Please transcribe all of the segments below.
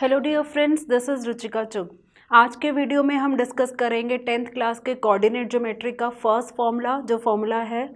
Hello dear friends, this is Ruchika Chugh. आज के video में हम डिस्कस करेंगे 10th क्लास के कोऑर्डिनेट ज्योमेट्री का फर्स्ट फॉर्मूला, जो फॉर्मूला है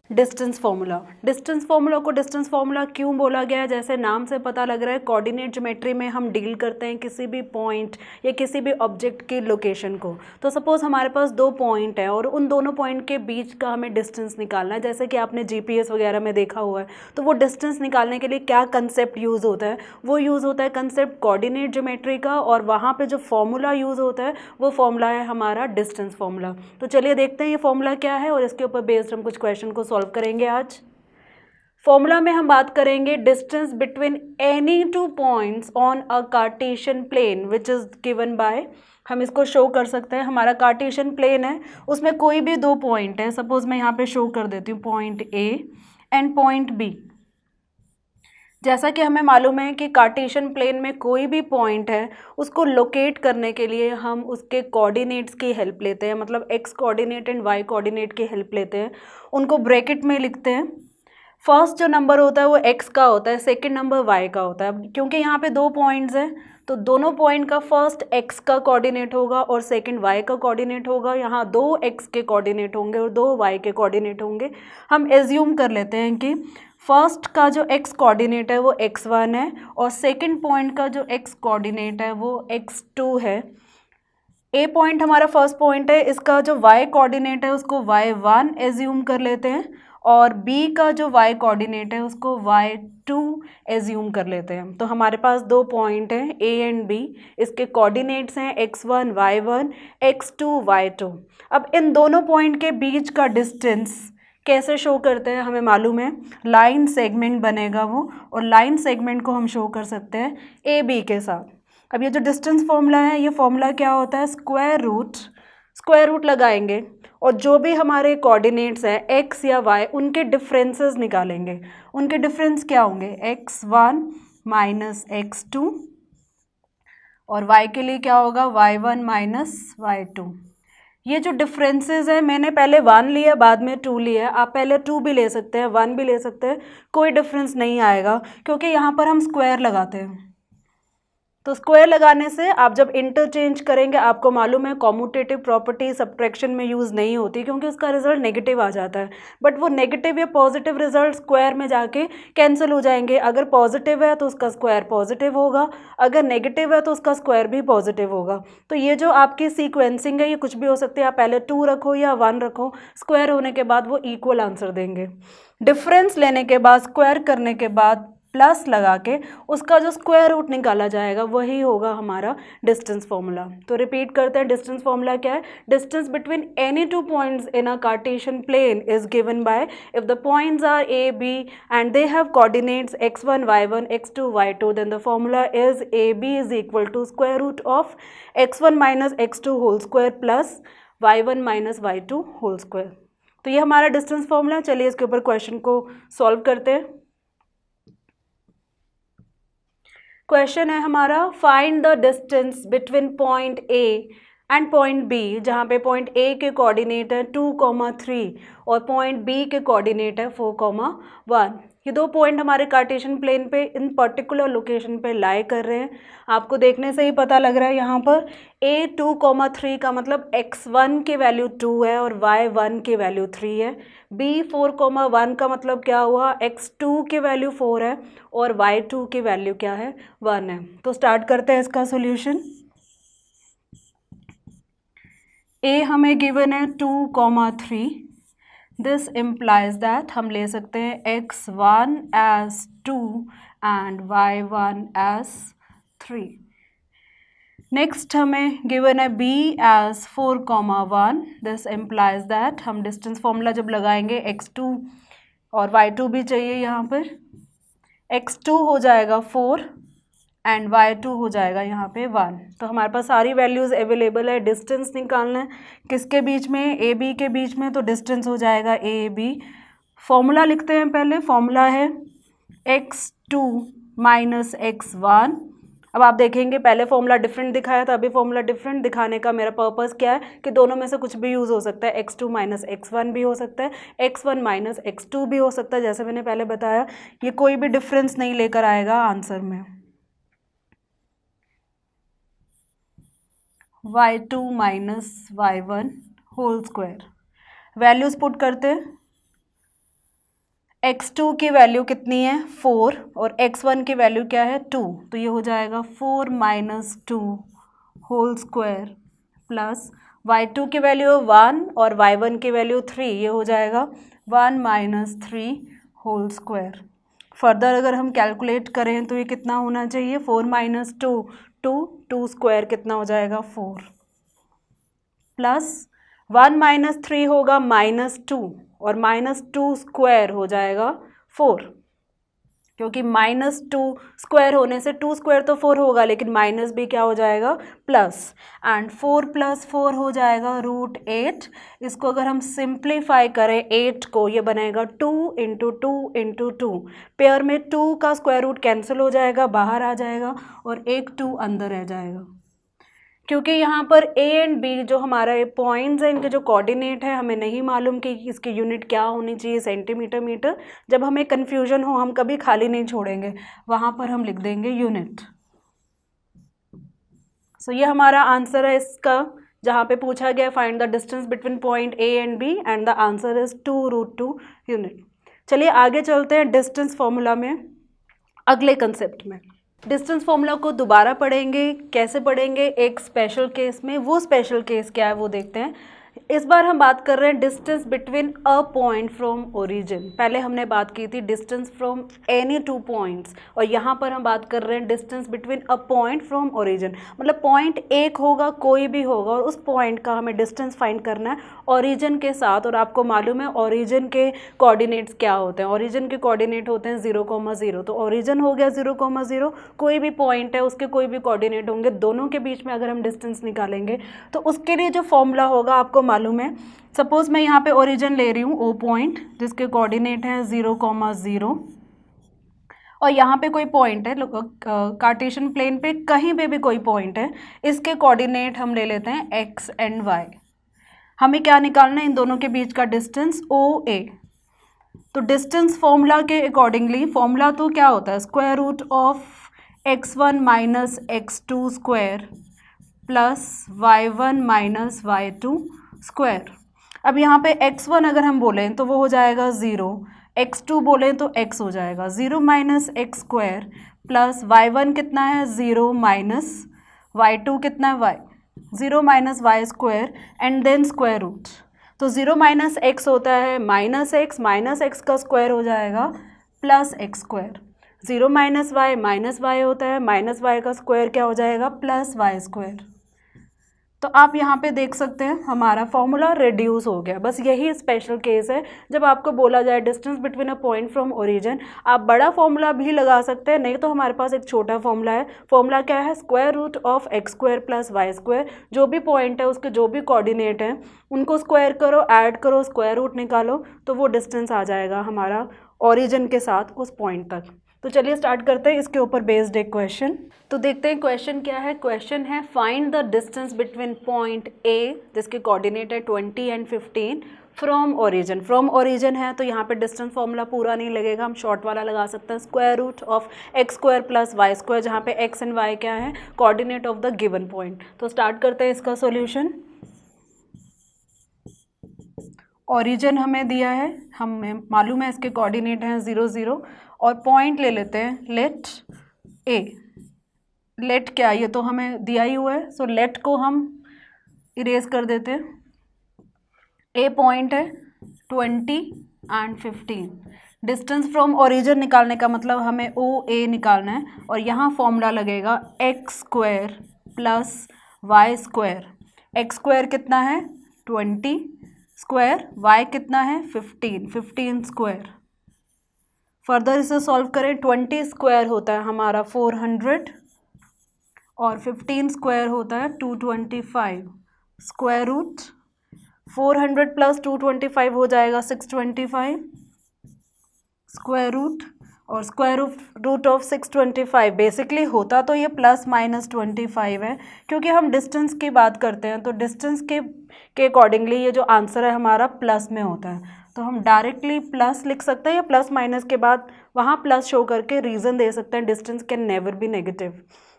डिस्टेंस फार्मूला। डिस्टेंस फार्मूला को डिस्टेंस फार्मूला क्यों बोला गया है? जैसे नाम से पता लग रहा है, कोऑर्डिनेट ज्योमेट्री में हम डील करते हैं किसी भी पॉइंट या किसी भी ऑब्जेक्ट की लोकेशन को। तो सपोज हमारे पास दो पॉइंट है और उन दोनों पॉइंट के बीच का हमें डिस्टेंस निकालना है। जैसे कि आपने जीपीएस वगैरह में देखा हुआ है, तो वो डिस्टेंस निकालने के लिए क्या कंसेप्ट यूज़ होता है? वो यूज़ होता है कंसेप्ट कोऑर्डिनेट ज्योमेट्री का, और वहाँ पर जो फॉर्मूला यूज़ होता है वो फॉर्मूला है हमारा डिस्टेंस फार्मूला। तो चलिए देखते हैं ये फॉर्मूला क्या है और इसके ऊपर बेस्ड हम कुछ क्वेश्चन को सॉल्व करेंगे। आज फॉर्मूला में हम बात करेंगे distance between any two points on a Cartesian plane which is given by, हम इसको शो कर सकते हैं। हमारा कार्टेशियन प्लेन है, उसमें कोई भी दो पॉइंट है। सपोज मैं यहाँ पे शो कर देती हूँ point A and point B. जैसा कि हमें मालूम है कि कार्टेशियन प्लेन में कोई भी पॉइंट है, उसको लोकेट करने के लिए हम उसके कोऑर्डिनेट्स की हेल्प लेते हैं, मतलब x coordinate and y coordinate की हेल्प लेते हैं। उनको ब्रैकेट में लिखते हैं। फर्स्ट जो नंबर होता है वो एक्स का होता है, सेकंड नंबर वाई का होता है। क्योंकि यहाँ पे दो पॉइंट्स हैं, तो दोनों पॉइंट का फर्स्ट एक्स का कोऑर्डिनेट होगा और सेकंड वाई का कोऑर्डिनेट होगा। यहाँ दो एक्स के कोऑर्डिनेट होंगे और दो वाई के कोऑर्डिनेट होंगे। हम एज्यूम कर लेते हैं कि फर्स्ट का जो एक्स कोऑर्डिनेट है वो x1 है और सेकंड पॉइंट का जो एक्स कोऑर्डिनेट है वो x2 है। ए पॉइंट हमारा फर्स्ट पॉइंट है, इसका जो y कोऑर्डिनेट है उसको y1 एज्यूम कर लेते हैं, और b का जो y कोऑर्डिनेट है उसको y2 एज्यूम कर लेते हैं। तो हमारे पास दो पॉइंट हैं a एंड b, इसके कोऑर्डिनेट्स हैं x1 y1 x2 y2। अब इन दोनों पॉइंट के बीच का डिस्टेंस कैसे शो करते हैं हमें मालूम है, लाइन सेगमेंट बनेगा वो, और लाइन सेगमेंट को हम शो कर सकते हैं ए बी के साथ। अब ये जो डिस्टेंस फॉर्मूला है, ये फॉर्मूला क्या होता है, स्क्वायर रूट लगाएंगे और जो भी हमारे कोऑर्डिनेट्स हैं एक्स या वाई, उनके डिफरेंसेस निकालेंगे। उनके डिफरेंस क्या होंगे, x1 माइनस x2, और y के लिए क्या होगा, y1 माइनस y2। ये जो डिफरेंसेस है, मैंने पहले 1 लिया बाद में 2 लिया, आप पहले 2 भी ले सकते हैं 1 भी ले सकते हैं, कोई डिफरेंस नहीं आएगा क्योंकि यहाँ पर हम स्क्वायर लगाते हैं। तो स्क्वायर लगाने से आप जब इंटरचेंज करेंगे, आपको मालूम है कॉम्यूटेटिव प्रॉपर्टी सब्ट्रैक्शन में यूज़ नहीं होती क्योंकि उसका रिजल्ट नेगेटिव आ जाता है। बट वो नेगेटिव या पॉजिटिव रिजल्ट स्क्वायर में जाके कैंसिल हो जाएंगे। अगर पॉजिटिव है तो उसका स्क्वायर पॉजिटिव होगा, अगर नेगेटिव है तो उसका स्क्वायर भी पॉजिटिव होगा। तो ये जो आपकी सीक्वेंसिंग है, ये कुछ भी हो सकती है, आप पहले 2 रखो या 1 रखो, स्क्वायर होने के बाद वो इक्वल आंसर देंगे। डिफरेंस लेने के बाद, स्क्वायर करने के बाद प्लस लगा के उसका जो स्क्वायर रूट निकाला जाएगा वही होगा हमारा डिस्टेंस फार्मूला। तो रिपीट करते हैं, डिस्टेंस फार्मूला क्या है, distance between any two points in a Cartesian plane is given by if the points are A B and they have coordinates x1 y1 x2 y2, then the formula is A B is equal to square root of x1 minus x2 whole square plus y1 minus y2 whole square. तो ये हमारा distance formula. चलिए इसके ऊपर question को solve करते हैं। Question है हमारा, find the distance between point A and point B, जहाँ पे पॉइंट ए के कोऑर्डिनेट है 2,3 और पॉइंट बी के कोऑर्डिनेट है 4,1। ये दो पॉइंट हमारे कार्टेशियन प्लेन पे इन पर्टिकुलर लोकेशन पे लाई कर रहे हैं। आपको देखने से ही पता लग रहा है, यहाँ पर a 2,3 का मतलब x1 की वैल्यू 2 है और y1 की वैल्यू 3 है। b 4,1 का मतलब क्या हुआ, x2 की वैल्यू 4 है और y2 की वैल्यू क्या है, 1 है। तो स्टार्ट करते हैं इसका सोल्यूशन। a हमें गिवन है 2,3, दिस इम्प्लाइज दैट हम ले सकते हैं x1 as 2 and y1 as 3। Next हमें गिवन है b as 4,1, this implies that हम डिस्टेंस फॉर्मूला जब लगाएंगे x2 और y2 भी चाहिए, यहाँ पर x2 हो जाएगा 4 एंड y2 हो जाएगा यहाँ पे 1। तो हमारे पास सारी वैल्यूज़ अवेलेबल है। डिस्टेंस निकालना है किसके बीच में, ए बी के बीच में, तो डिस्टेंस हो जाएगा ए बी। फॉर्मूला लिखते हैं पहले, फॉर्मूला है x2 माइनस x1 अब आप देखेंगे पहले फॉर्मूला डिफरेंट दिखाया था, अभी फॉर्मूला डिफरेंट दिखाने का मेरा पर्पस क्या है कि दोनों में से कुछ भी यूज़ हो सकता है, x2 माइनस x1 भी हो सकता है, x1 माइनस x2 भी हो सकता है, जैसे मैंने पहले बताया ये कोई भी डिफरेंस नहीं लेकर आएगा आंसर में। y2 minus y1 whole square, values put करते हैं, x2 की वैल्यू कितनी है 4 और x1 की वैल्यू क्या है 2, तो ये हो जाएगा 4 minus 2 whole square plus y2 की वैल्यू 1 और y1 की वैल्यू 3, ये हो जाएगा 1 माइनस 3 होल स्क्वायर। फर्दर अगर हम कैलकुलेट करें तो ये कितना होना चाहिए 4 माइनस 2 2 स्क्वायर कितना हो जाएगा 4 प्लस 1 माइनस 3 होगा माइनस 2 और माइनस 2 स्क्वायर हो जाएगा 4, क्योंकि माइनस 2 स्क्वायर होने से 2 स्क्वायर तो 4 होगा लेकिन माइनस भी क्या हो जाएगा प्लस, एंड 4 प्लस 4 हो जाएगा √8। इसको अगर हम सिंप्लीफाई करें 8 को, ये बनेगा 2 इंटू 2 इंटू 2, पेयर में 2 का स्क्वायर रूट कैंसिल हो जाएगा, बाहर आ जाएगा और एक 2 अंदर रह जाएगा। क्योंकि यहाँ पर a एंड b जो हमारा ये पॉइंट्स हैं इनके जो कोऑर्डिनेट है हमें नहीं मालूम कि इसकी यूनिट क्या होनी चाहिए सेंटीमीटर मीटर, जब हमें कन्फ्यूजन हो हम कभी खाली नहीं छोड़ेंगे, वहाँ पर हम लिख देंगे यूनिट। सो ये हमारा आंसर है इसका, जहाँ पे पूछा गया find the distance between point a and b and the answer is 2√2 unit. चलिए आगे चलते हैं डिस्टेंस फॉर्मूला में अगले कंसेप्ट में। डिस्टेंस फॉर्मूला को दोबारा पढ़ेंगे, कैसे पढ़ेंगे एक स्पेशल केस में, वो स्पेशल केस क्या है वो देखते हैं। इस बार हम बात कर रहे हैं distance between a point from origin. पहले हमने बात की थी डिस्टेंस फ्रॉम एनी 2 पॉइंट्स, और यहाँ पर हम बात कर रहे हैं distance between a point from origin. मतलब पॉइंट एक होगा, कोई भी होगा, और उस पॉइंट का हमें डिस्टेंस फाइंड करना है ओरिजिन के साथ। और आपको मालूम है ओरिजिन के कोऑर्डिनेट्स क्या होते हैं, ओरिजिन के कोऑर्डिनेट होते हैं 0,0। तो ओरिजिन हो गया 0,0, कोई भी पॉइंट है उसके कोई भी कोऑर्डिनेट होंगे, दोनों के बीच में अगर हम डिस्टेंस निकालेंगे तो उसके लिए जो फॉर्मूला होगा आपको मालूम है। सपोज मैं यहाँ पे ओरिजिन ले रही हूँ ओ पॉइंट जिसके कोऑर्डिनेट हैं 0,0, और यहाँ पे कोई पॉइंट है कार्टेशियन प्लेन पे कहीं पे भी कोई पॉइंट है, इसके कोऑर्डिनेट हम ले लेते हैं x एंड y। हमें क्या निकालना है इन दोनों के बीच का डिस्टेंस OA। तो डिस्टेंस फॉर्मूला के अकॉर्डिंगली, फॉर्मूला तो क्या होता है square root of x1 minus x2 square plus y1 minus y2 square. अब यहाँ पे x1 अगर हम बोलें तो वो हो जाएगा 0, x2 बोलें तो x हो जाएगा 0 minus x square plus y1 कितना है 0 माइनस y2 कितना है y, 0 minus y square and then square root. तो 0 माइनस x होता है माइनस x का स्क्वायर हो जाएगा plus x square, 0 minus y होता है माइनस y का स्क्वायर क्या हो जाएगा प्लस y स्क्वायर। तो आप यहाँ पे देख सकते हैं हमारा फॉर्मूला रिड्यूस हो गया। बस यही स्पेशल केस है जब आपको बोला जाए distance between a point from origin. आप बड़ा फॉर्मूला भी लगा सकते हैं, नहीं तो हमारे पास एक छोटा फॉर्मूला है। फॉर्मूला क्या है square root of x square plus y square. जो भी पॉइंट है उसके जो भी कोऑर्डिनेट हैं उनको स्क्वायर करो, ऐड करो, स्क्वायर रूट निकालो, तो वो डिस्टेंस आ जाएगा हमारा ओरिजिन के साथ उस पॉइंट तक। तो चलिए स्टार्ट करते हैं इसके ऊपर बेस्ड एक क्वेश्चन। तो देखते हैं क्वेश्चन क्या है। क्वेश्चन है find the distance between point A जिसके कोऑर्डिनेट है 20 and 15 from origin. From origin है तो यहाँ पे डिस्टेंस फॉर्मूला पूरा नहीं लगेगा, हम शॉर्ट वाला लगा सकते हैं square root of x square plus y square, जहाँ पे x एंड y क्या है coordinate of the given point. तो स्टार्ट करते हैं इसका सॉल्यूशन। ओरिजिन हमें दिया है, हमें मालूम है इसके कोऑर्डिनेट हैं 0 0, और पॉइंट ले लेते हैं लेट A। लेट क्या, ये तो हमें दिया ही हुआ है, सो लेट को हम इरेज कर देते हैं। A पॉइंट है 20 एंड 15। डिस्टेंस फ्रॉम ओरिजिन निकालने का मतलब हमें OA निकालना है, और यहाँ फॉर्मूला लगेगा x square plus y square. X square कितना है 20 स्क्वायर, y कितना है 15 स्क्वायर। फर्दर इसे सॉल्व करें, 20 स्क्वायर होता है हमारा 400 और 15 स्क्वायर होता है 225। स्क्वायर रूट 400 प्लस 225 हो जाएगा 625 स्क्वायर रूट, और स्क्वायर रूट ऑफ 625 बेसिकली होता तो ये ±25 है, क्योंकि हम डिस्टेंस की बात करते हैं तो डिस्टेंस के अकॉर्डिंगली ये जो आंसर है हमारा प्लस में होता है, तो हम डायरेक्टली प्लस लिख सकते हैं या प्लस माइनस के बाद वहाँ प्लस शो करके रीज़न दे सकते हैं distance can never be negative.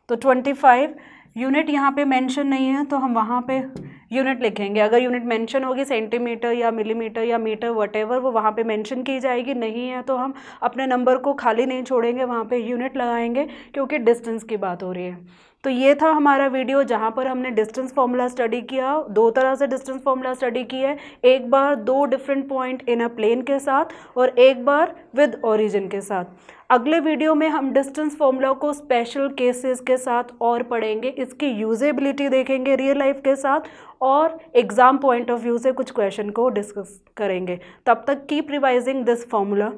तो 25 यूनिट यहाँ पे मेंशन नहीं है तो हम वहाँ पे यूनिट लिखेंगे। अगर यूनिट मेंशन होगी सेंटीमीटर या मिलीमीटर या मीटर वटेवर वो वहाँ पे मेंशन की जाएगी, नहीं है तो हम अपने नंबर को खाली नहीं छोड़ेंगे, वहाँ पे यूनिट लगाएंगे क्योंकि डिस्टेंस की बात हो रही है। तो ये था हमारा वीडियो जहाँ पर हमने डिस्टेंस फॉर्मूला स्टडी किया। दो तरह से डिस्टेंस फॉर्मूला स्टडी की है, एक बार दो different point in a plane के साथ और एक बार विद ओरिजिन के साथ। अगले वीडियो में हम डिस्टेंस फॉर्मूला को स्पेशल केसेस के साथ और पढ़ेंगे, इसकी यूजेबिलिटी देखेंगे रियल लाइफ के साथ और एग्जाम पॉइंट ऑफ व्यू से कुछ क्वेश्चन को डिस्कस करेंगे। तब तक कीप रिवाइजिंग दिस फॉर्मूला।